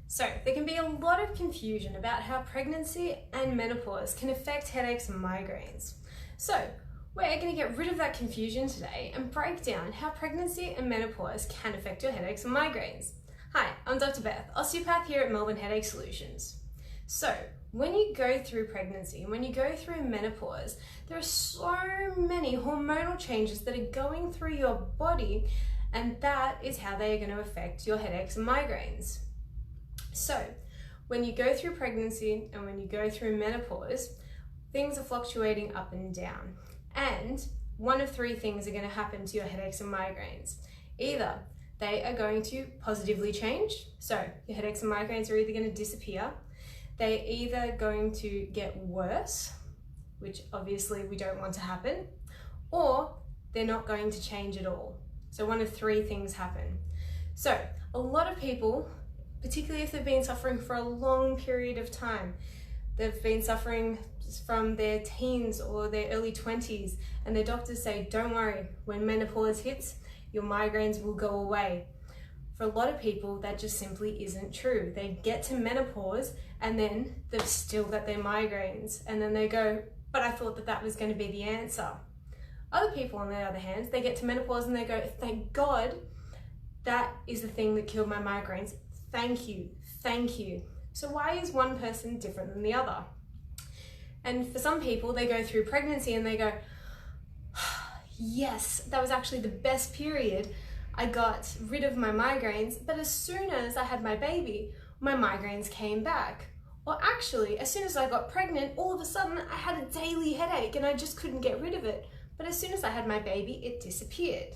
So there can be a lot of confusion about how pregnancy and menopause can affect headaches and migraines. So we're going to get rid of that confusion today and break down how pregnancy and menopause can affect your headaches and migraines. Hi, I'm Dr. Beth, osteopath here at Melbourne Headache Solutions. So when you go through pregnancy and when you go through menopause, there are so many hormonal changes that are going through your body, and that is how they are going to affect your headaches and migraines. So when you go through pregnancy and when you go through menopause, things are fluctuating up and down. And one of three things are going to happen to your headaches and migraines. Either they are going to positively change, so your headaches and migraines are either going to disappear, they're either going to get worse, which obviously we don't want to happen, or they're not going to change at all. So one of three things happen. So a lot of people, particularly if they've been suffering for a long period of time, they've been suffering from their teens or their early 20s, and their doctors say, don't worry, when menopause hits, your migraines will go away. For a lot of people, that just simply isn't true. They get to menopause and then they've still got their migraines, and then they go, but I thought that that was going to be the answer. Other people, on the other hand, they get to menopause and they go, thank God, that is the thing that killed my migraines. Thank you, thank you. So why is one person different than the other? And for some people, they go through pregnancy and they go, yes, that was actually the best period. I got rid of my migraines, but as soon as I had my baby, my migraines came back. Or actually, as soon as I got pregnant, all of a sudden I had a daily headache and I just couldn't get rid of it. But as soon as I had my baby, it disappeared.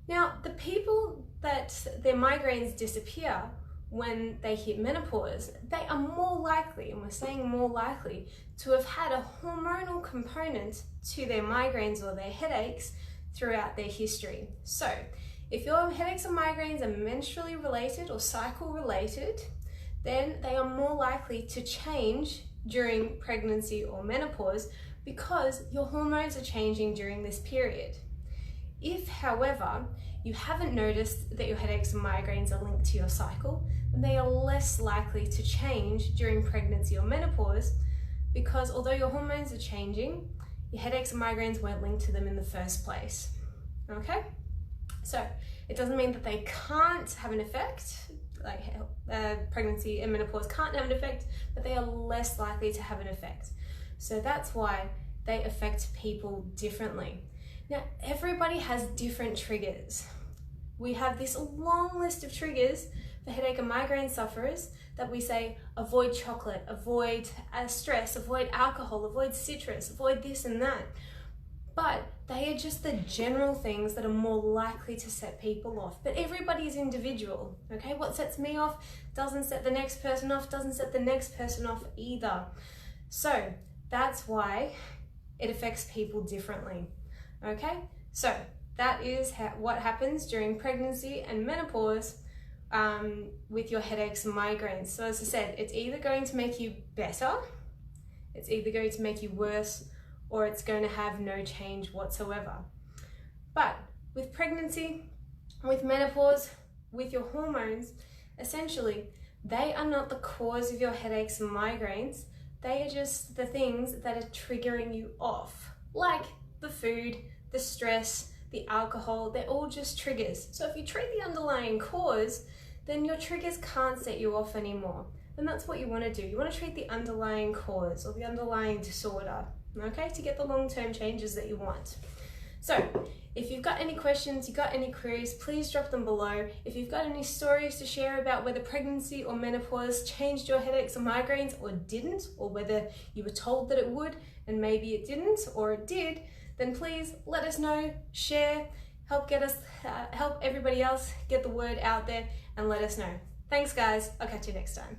Now, the people that their migraines disappear when they hit menopause, they are more likely, and we're saying more likely, to have had a hormonal component to their migraines or their headaches throughout their history. So if your headaches and migraines are menstrually related or cycle related, then they are more likely to change during pregnancy or menopause because your hormones are changing during this period. If, however, you haven't noticed that your headaches and migraines are linked to your cycle, then they are less likely to change during pregnancy or menopause because although your hormones are changing, your headaches and migraines weren't linked to them in the first place. Okay? So it doesn't mean that they can't have an effect, like pregnancy and menopause can't have an effect, but they are less likely to have an effect. So that's why they affect people differently. Now, everybody has different triggers. We have this long list of triggers for headache and migraine sufferers that we say, avoid chocolate, avoid stress, avoid alcohol, avoid citrus, avoid this and that. But they are just the general things that are more likely to set people off. But everybody is individual, okay? What sets me off doesn't set the next person off, doesn't set the next person off either. So that's why it affects people differently. Okay, so that is what happens during pregnancy and menopause with your headaches and migraines. So as I said, it's either going to make you better, it's either going to make you worse, or it's going to have no change whatsoever. But with pregnancy, with menopause, with your hormones, essentially, they are not the cause of your headaches and migraines. They are just the things that are triggering you off, like the food, the stress, the alcohol, they're all just triggers. So if you treat the underlying cause, then your triggers can't set you off anymore. And that's what you want to do. You want to treat the underlying cause or the underlying disorder, okay, to get the long-term changes that you want. So if you've got any questions, you've got any queries, please drop them below. If you've got any stories to share about whether pregnancy or menopause changed your headaches or migraines or didn't, or whether you were told that it would and maybe it didn't or it did, then please let us know, share, help everybody else get the word out there and let us know. Thanks guys, I'll catch you next time.